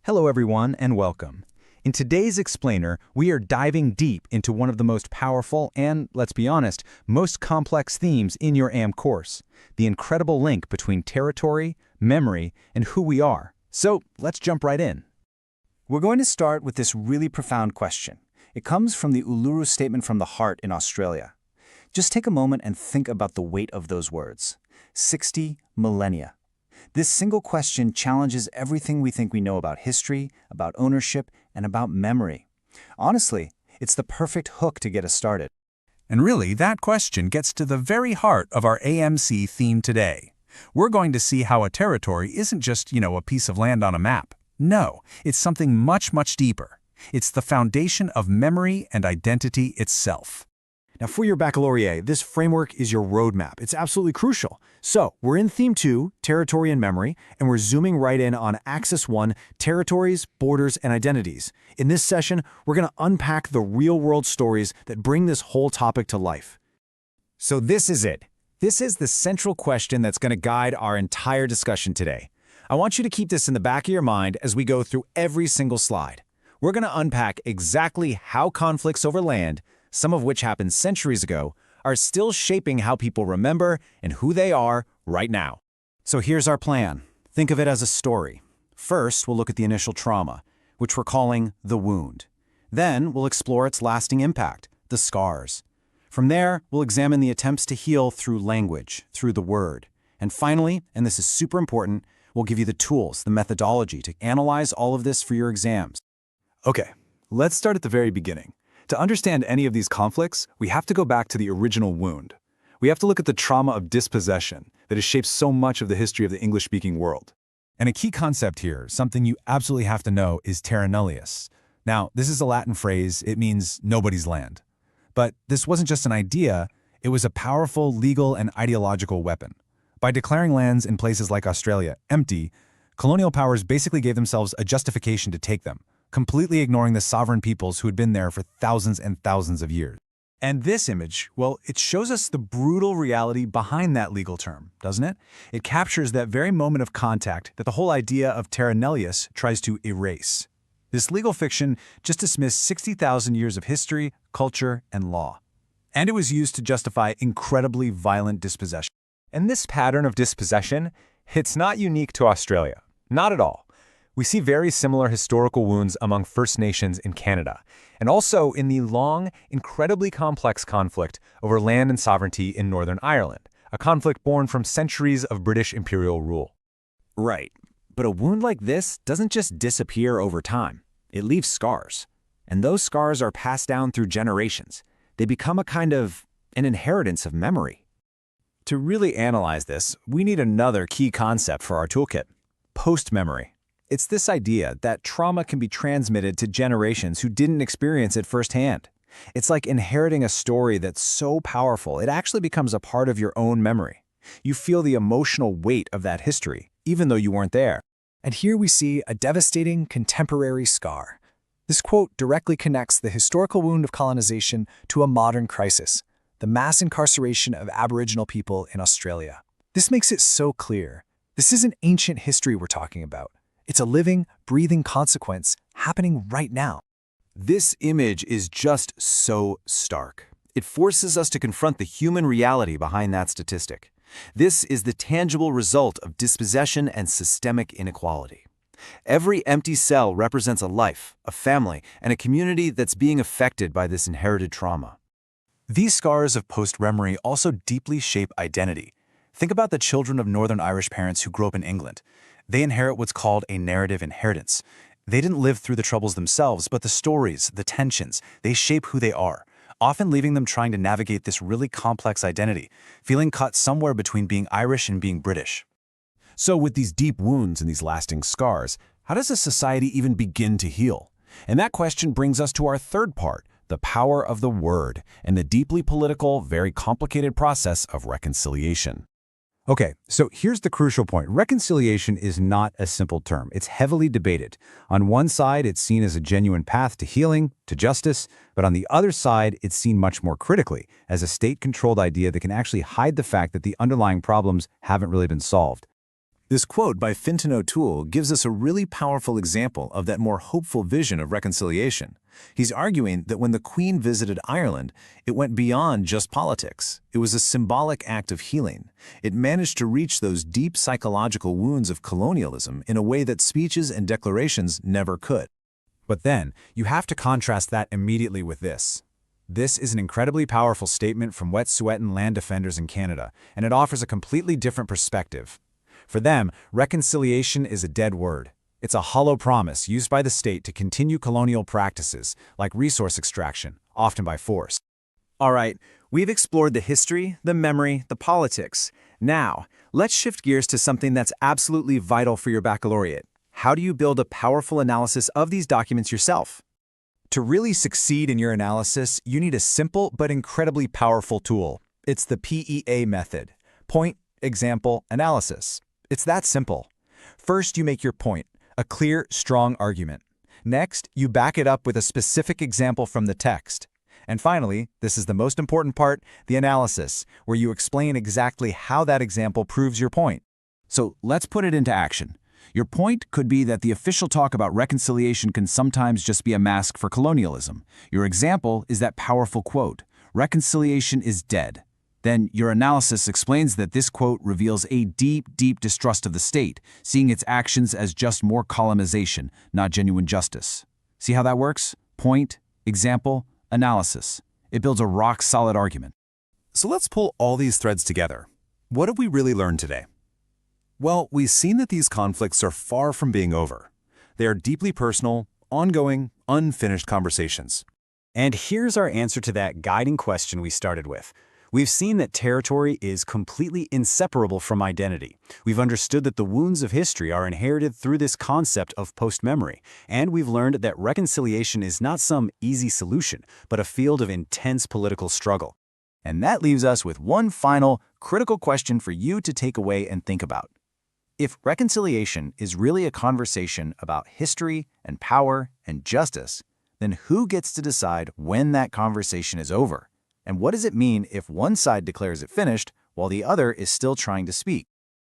Hello everyone and welcome. In today's explainer, we are diving deep into one of the most powerful and, let's be honest, most complex themes in your AM course, the incredible link between territory, memory, and who we are. So let's jump right in. We're going to start with this really profound question. It comes from the Uluru Statement from the Heart in Australia. Just take a moment and think about the weight of those words. 60 millennia. This single question challenges everything we think we know about history, about ownership, and about memory. Honestly, it's the perfect hook to get us started. And really, that question gets to the very heart of our AMC theme today. We're going to see how a territory isn't just, a piece of land on a map. No, it's something much, much deeper. It's the foundation of memory and identity itself. Now, for your baccalaureate, this framework is your roadmap. It's absolutely crucial. So, we're in Theme 2, Territory and Memory, and we're zooming right in on Axis 1, Territories, Borders, and Identities. In this session, we're going to unpack the real-world stories that bring this whole topic to life. So this is it. This is the central question that's going to guide our entire discussion today. I want you to keep this in the back of your mind as we go through every single slide. We're going to unpack exactly how conflicts over land, some of which happened centuries ago, are still shaping how people remember and who they are right now. So here's our plan. Think of it as a story. First, we'll look at the initial trauma, which we're calling the wound. Then, we'll explore its lasting impact, the scars. From there, we'll examine the attempts to heal through language, through the word. And finally, and this is super important, we'll give you the tools, the methodology to analyze all of this for your exams. Okay, let's start at the very beginning. To understand any of these conflicts, we have to go back to the original wound. We have to look at the trauma of dispossession that has shaped so much of the history of the English-speaking world. And a key concept here, something you absolutely have to know, is terra nullius. Now, this is a Latin phrase. It means nobody's land. But this wasn't just an idea. It was a powerful legal and ideological weapon. By declaring lands in places like Australia empty, colonial powers basically gave themselves a justification to take them, completely ignoring the sovereign peoples who had been there for thousands and thousands of years. And this image, well, it shows us the brutal reality behind that legal term, doesn't it? It captures that very moment of contact that the whole idea of terra nullius tries to erase. This legal fiction just dismissed 60,000 years of history, culture, and law. And it was used to justify incredibly violent dispossession. And this pattern of dispossession, it's not unique to Australia. Not at all. We see very similar historical wounds among First Nations in Canada, and also in the long, incredibly complex conflict over land and sovereignty in Northern Ireland, a conflict born from centuries of British imperial rule. Right. But a wound like this doesn't just disappear over time. It leaves scars. And those scars are passed down through generations. They become an inheritance of memory. To really analyze this, we need another key concept for our toolkit: post-memory. It's this idea that trauma can be transmitted to generations who didn't experience it firsthand. It's like inheriting a story that's so powerful, it actually becomes a part of your own memory. You feel the emotional weight of that history, even though you weren't there. And here we see a devastating contemporary scar. This quote directly connects the historical wound of colonization to a modern crisis, the mass incarceration of Aboriginal people in Australia. This makes it so clear. This isn't ancient history we're talking about. It's a living, breathing consequence happening right now. This image is just so stark. It forces us to confront the human reality behind that statistic. This is the tangible result of dispossession and systemic inequality. Every empty cell represents a life, a family, and a community that's being affected by this inherited trauma. These scars of post-memory also deeply shape identity. Think about the children of Northern Irish parents who grew up in England. They inherit what's called a narrative inheritance. They didn't live through the troubles themselves, but the stories, the tensions, they shape who they are, often leaving them trying to navigate this really complex identity, feeling caught somewhere between being Irish and being British. So with these deep wounds and these lasting scars, how does a society even begin to heal? And that question brings us to our third part, the power of the word, and the deeply political, very complicated process of reconciliation. Okay, so here's the crucial point. Reconciliation is not a simple term. It's heavily debated. On one side, it's seen as a genuine path to healing, to justice, but on the other side, it's seen much more critically as a state-controlled idea that can actually hide the fact that the underlying problems haven't really been solved. This quote by Fintan O'Toole gives us a really powerful example of that more hopeful vision of reconciliation. He's arguing that when the Queen visited Ireland, it went beyond just politics. It was a symbolic act of healing. It managed to reach those deep psychological wounds of colonialism in a way that speeches and declarations never could. But then, you have to contrast that immediately with this. This is an incredibly powerful statement from Wet'suwet'en land defenders in Canada, and it offers a completely different perspective. For them, reconciliation is a dead word. It's a hollow promise used by the state to continue colonial practices, like resource extraction, often by force. All right, we've explored the history, the memory, the politics. Now, let's shift gears to something that's absolutely vital for your baccalaureate. How do you build a powerful analysis of these documents yourself? To really succeed in your analysis, you need a simple but incredibly powerful tool. It's the PEA method: point, example, analysis. It's that simple. First, you make your point, a clear, strong argument. Next, you back it up with a specific example from the text. And finally, this is the most important part, the analysis, where you explain exactly how that example proves your point. So let's put it into action. Your point could be that the official talk about reconciliation can sometimes just be a mask for colonialism. Your example is that powerful quote, "Reconciliation is dead." Then your analysis explains that this quote reveals a deep, deep distrust of the state, seeing its actions as just more colonization, not genuine justice. See how that works? Point, example, analysis. It builds a rock-solid argument. So let's pull all these threads together. What have we really learned today? Well, we've seen that these conflicts are far from being over. They are deeply personal, ongoing, unfinished conversations. And here's our answer to that guiding question we started with. We've seen that territory is completely inseparable from identity. We've understood that the wounds of history are inherited through this concept of post-memory. And we've learned that reconciliation is not some easy solution, but a field of intense political struggle. And that leaves us with one final, critical question for you to take away and think about. If reconciliation is really a conversation about history and power and justice, then who gets to decide when that conversation is over? And what does it mean if one side declares it finished while the other is still trying to speak?